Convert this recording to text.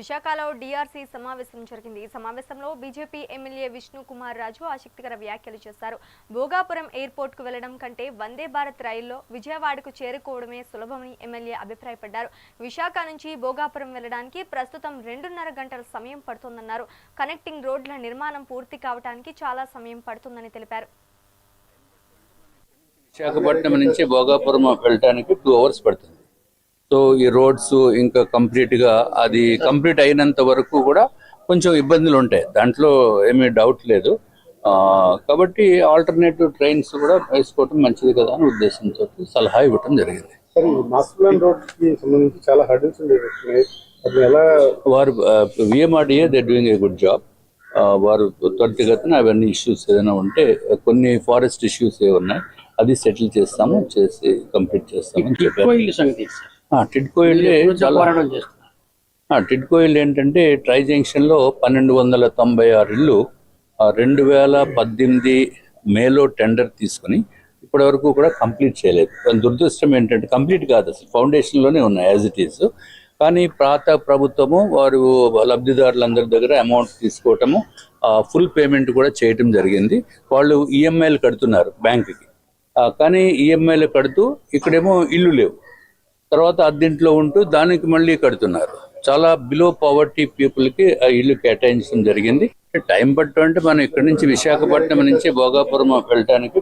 విశాఖలో డీఆర్సీ సమావేశం జరిగింది. ఈ సమావేశంలో బీజేపీ ఎమ్మెల్యే విష్ణు కుమార్ రాజు ఆసక్తికర వ్యాఖ్యలు చేశారు. భోగాపురం ఎయిర్పోర్ట్ కు వెళ్లడం కంటే వందే భారత్ రైల్లో విజయవాడకు చేరుకోవడమే సులభమని ఎమ్మెల్యే అభిప్రాయపడ్డారు. విశాఖ నుంచి భోగాపురం వెళ్లడానికి ప్రస్తుతం 2.5 గంటల సమయం పడుతుందన్నారు. కనెక్టింగ్ రోడ్ల నిర్మాణం పూర్తి కావడానికి చాలా సమయం పడుతుందని తెలిపారు. విశాఖపట్నం నుంచి భోగాపురం వెళ్ళడానికి 2 hours పడుతుంది. సో ఈ రోడ్స్ ఇంకా అది కంప్లీట్ అయినంత వరకు కూడా కొంచెం ఇబ్బందులు ఉంటాయి, దాంట్లో ఏమీ డౌట్ లేదు. కాబట్టి ఆల్టర్నేటివ్ ట్రైన్స్ కూడా వేసుకోవటం మంచిది కదా అని ఉద్దేశంతో సలహా ఇవ్వటం జరిగింది. వారు VMRDA they doing a good job. వారు త్వరితగతిన అవన్నీ ఇష్యూస్ ఏదైనా ఉంటే, కొన్ని ఫారెస్ట్ ఇష్యూస్ ఏ ఉన్నాయి, అది సెటిల్ చేస్తాము, చేసి కంప్లీట్ చేస్తాము. టిడ్కో ఇల్లు ఏంటంటే ట్రై జంక్షన్ లో 1296 ఇళ్ళు 2018 మేలో టెండర్ తీసుకుని ఇప్పటి వరకు కూడా కంప్లీట్ చేయలేదు. దురదృష్టం ఏంటంటే కంప్లీట్ కాదు, అసలు ఫౌండేషన్ లోనే ఉన్నాయి యాజ్ ఇట్ ఈస్. కానీ పాత ప్రభుత్వము వారు లబ్ధిదారులందరి దగ్గర అమౌంట్ తీసుకోవటము, ఫుల్ పేమెంట్ కూడా చేయటం జరిగింది. వాళ్ళు ఈఎంఐలు కడుతున్నారు బ్యాంకుకి, కానీ ఈఎంఐలు కడుతూ ఇక్కడేమో ఇల్లు లేవు, తర్వాత అద్దెంట్లో ఉంటూ దానికి మళ్ళీ కడుతున్నారు. చాలా బిలో పవర్టీ పీపుల్కి ఆ ఇల్లు కేటాయించడం జరిగింది. టైం పట్టు అంటే మనం ఇక్కడ నుంచి విశాఖపట్నం నుంచి భోగాపురం వెళ్ళడానికి